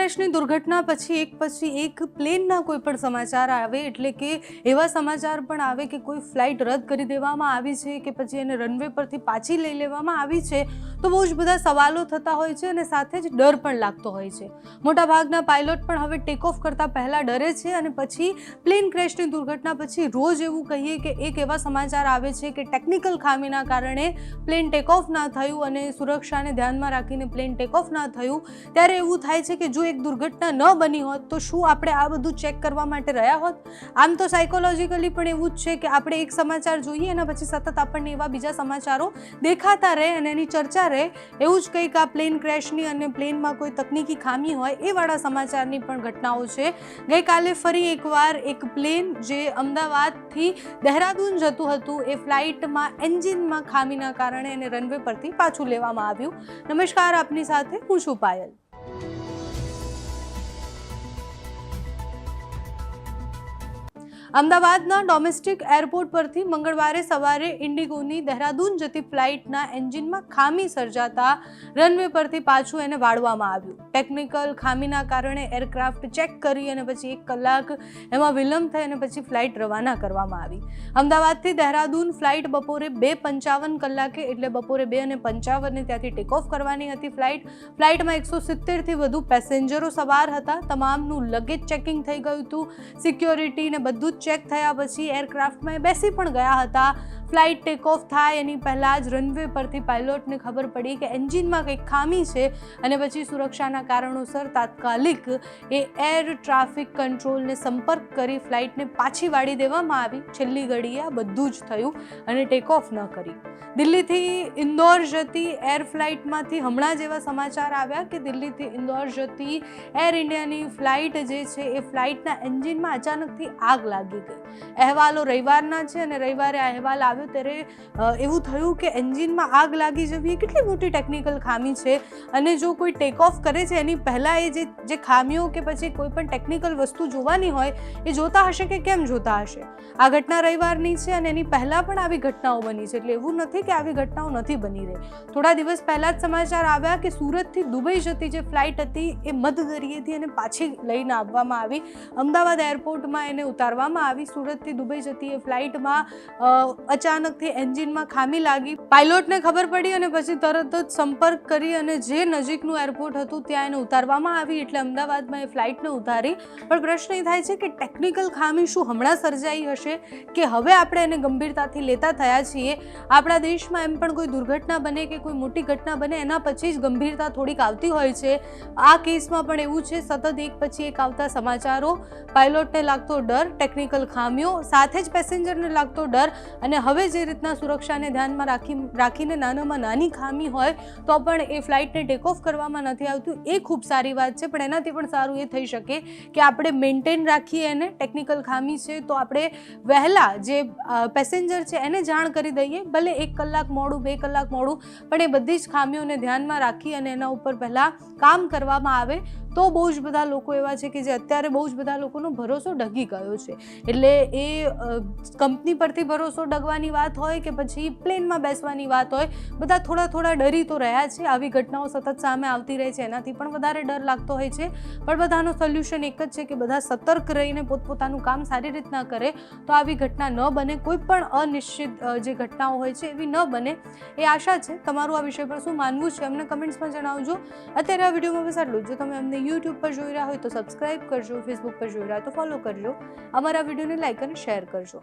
ક્રેશની દુર્ઘટના પછી એક પ્લેનના કોઈ પણ સમાચાર આવે, એટલે કે એવા સમાચાર પણ આવે કે કોઈ ફ્લાઇટ રદ કરી દેવામાં આવી છે કે પછી એને રનવે પરથી પાછી લઈ લેવામાં આવી છે, તો બહુ જ બધા સવાલો થતા હોય છે અને સાથે જ ડર પણ લાગતો હોય છે. મોટાભાગના પાયલોટ પણ હવે ટેક ઓફ કરતાં પહેલાં ડરે છે અને પછી પ્લેન ક્રેશની દુર્ઘટના પછી રોજ એવું કહીએ કે એક એવા સમાચાર આવે છે કે ટેકનિકલ ખામીના કારણે પ્લેન ટેક ઓફ ના થયું અને સુરક્ષાને ધ્યાનમાં રાખીને પ્લેન ટેક ઓફ ના થયું. ત્યારે એવું થાય છે કે જો એક દુર્ઘટના ન બની હોત તો શું આપણે આ બધું ચેક કરવા માટે રહ્યા હોત? આમ તો સાયકોલોજીકલી પણ એવું જ છે કે આપણે એક સમાચાર જોઈએ એના પછી સતત આપણને એવા બીજા સમાચારો દેખાતા રહે અને એની ચર્ચા રહે. એવું જ કંઈક આ પ્લેન ક્રેશની અને પ્લેનમાં કોઈ તકનીકી ખામી હોય એ વાળા સમાચારની પણ ઘટનાઓ છે. ગઈકાલે ફરી એકવાર એક પ્લેન જે અમદાવાદથી દહેરાદૂન જતું હતું એ ફ્લાઇટમાં એન્જિનમાં ખામીના કારણે એને રનવે પરથી પાછું લેવામાં આવ્યું. નમસ્કાર, આપની સાથે હું છું પાયલ. અમદાવાદના ડોમેસ્ટિક એરપોર્ટ પરથી મંગળવારે સવારે ઇન્ડિગોની દહેરાદૂન જતી ફ્લાઇટના એન્જિનમાં ખામી સર્જાતા રનવે પરથી પાછું એને વાળવામાં આવ્યું. ટેકનિકલ ખામીના કારણે એરક્રાફ્ટ ચેક કરી અને પછી 1 કલાક એમાં વિલંબ થઈ અને પછી ફ્લાઇટ રવાના કરવામાં આવી. અમદાવાદથી દહેરાદૂન ફ્લાઇટ બપોરે 2:55 કલાકે એટલે બપોરે 2:55 ત્યાંથી ટેક ઓફ કરવાની હતી. ફ્લાઇટમાં 170થી વધુ પેસેન્જરો સવાર હતા. તમામનું લગેજ ચેકિંગ થઈ ગયું હતું. સિક્યોરિટી ને બધું ચેક થયા પછી એરક્રાફ્ટમાં બેસી પણ ગયા હતા. ફ્લાઇટ ટેક ઓફ થાય એની પહેલાં જ રનવે પરથી પાયલોટને ખબર પડી કે એન્જિનમાં કંઈક ખામી છે અને પછી સુરક્ષાના કારણોસર તાત્કાલિક એ એર ટ્રાફિક કંટ્રોલને સંપર્ક કરી ફ્લાઇટને પાછી વાળી દેવામાં આવી. છેલ્લી ઘડીએ આ બધું જ થયું અને ટેક ઓફ ન કરી. દિલ્હીથી ઇન્દોર જતી એર ફ્લાઇટમાંથી હમણાં જ એવા સમાચાર આવ્યા કે દિલ્હીથી ઇન્દોર જતી એર ઇન્ડિયાની ફ્લાઇટ જે છે એ ફ્લાઇટના એન્જિનમાં અચાનકથી આગ લાગી ગઈ. અહેવાલો રવિવારના છે અને રવિવારે આ અહેવાલ આવ્યો ત્યારે એવું થયું કે એન્જિનમાં આગ લાગી જવી એ કેટલી મોટી ટેકનિકલ ખામી છે અને જો કોઈ ટેક ઓફ કરે છે એની પહેલાં એ જે ખામીઓ કે પછી કોઈ પણ ટેકનિકલ વસ્તુ જોવાની હોય એ જોતા હશે કે કેમ જોતા હશે? આ ઘટના રવિવારની છે અને એની પહેલાં પણ આવી ઘટનાઓ બની છે, એટલે એવું નથી કે આવી ઘટનાઓ નથી બની રહી. થોડા દિવસ પહેલાં જ સમાચાર આવ્યા કે સુરતથી દુબઈ જતી જે ફ્લાઇટ હતી એ મધદરિયેથી એને પાછી લઈને આવવામાં આવી. અમદાવાદ એરપોર્ટમાં એને ઉતારવામાં આવી. સુરતથી દુબઈ જતી એ ફ્લાઇટમાં અચાનકથી એન્જિનમાં ખામી લાગી. પાયલોટને ખબર પડી અને પછી તરત જ સંપર્ક કરી અને જે નજીકનું એરપોર્ટ હતું ત્યાં એને ઉતારવામાં આવી. એટલે અમદાવાદમાં એ ફ્લાઇટને ઉતારી. પણ પ્રશ્ન એ થાય છે કે ટેકનિકલ ખામી શું હમણાં સર્જાઈ હશે કે હવે આપણે એને ગંભીરતાથી લેતા થયા છીએ? આપણા દેશમાં એમ પણ કોઈ દુર્ઘટના બને કે કોઈ મોટી ઘટના બને એના પછી જ ગંભીરતા થોડીક આવતી હોય છે. આ કેસમાં પણ એવું છે. સતત એક પછી એક આવતા સમાચારો, પાયલોટને લાગતો ડર, ટેકનિકલ ખામીઓ, સાથે જ પેસેન્જરને લાગતો ડર અને હવે જે રીતના સુરક્ષાને ધ્યાનમાં રાખીને નાનામાં નાની ખામી હોય તો પણ એ ફ્લાઇટને ટેક ઓફ કરવામાં નથી આવતું, એ ખૂબ સારી વાત છે. પણ એનાથી પણ સારું એ થઈ શકે કે આપણે મેન્ટેન રાખીએ એને. ટેકનિકલ ખામી છે તો આપણે વહેલા જે પેસેન્જર છે એને જાણ કરી દઈએ, ભલે 1 કલાક મોડું 2 કલાક મોડું, પણ એ બધી જ ખામીઓને ધ્યાનમાં રાખી અને એના ઉપર પહેલાં કામ કરવામાં આવે તો બહુ જ બધા લોકો એવા છે કે જે અત્યારે બહુ જ બધા લોકોનો ભરોસો ડગી ગયો છે. એટલે એ કંપની પરથી ભરોસો ડગવાની વાત હોય કે પછી પ્લેનમાં બેસવાની વાત હોય, બધા થોડા ડરી તો રહ્યા છે. આવી ઘટનાઓ સતત સામે આવતી રહે છે એનાથી પણ વધારે ડર લાગતો હોય છે. પણ બધાનો સોલ્યુશન એક જ છે કે બધા સતર્ક રહીને પોતપોતાનું કામ સારી રીતના કરે તો આવી ઘટના ન બને. કોઈ પણ અનિશ્ચિત જે ઘટનાઓ હોય છે એવી ન બને એ આશા છે. તમારું આ વિષય પર શું માનવું છે અમને કમેન્ટ્સમાં જણાવજો. અત્યારે આ વિડીયોમાં બસ આટલું જ. જો તમે અમને યુટ્યુબ પર જોઈ રહ્યા હોય તો સબસ્ક્રાઇબ કરજો, ફેસબુક પર જોઈ રહ્યા હોય તો ફોલો કરજો, અમારા વિડીયોને લાઇક અને શેર કરજો.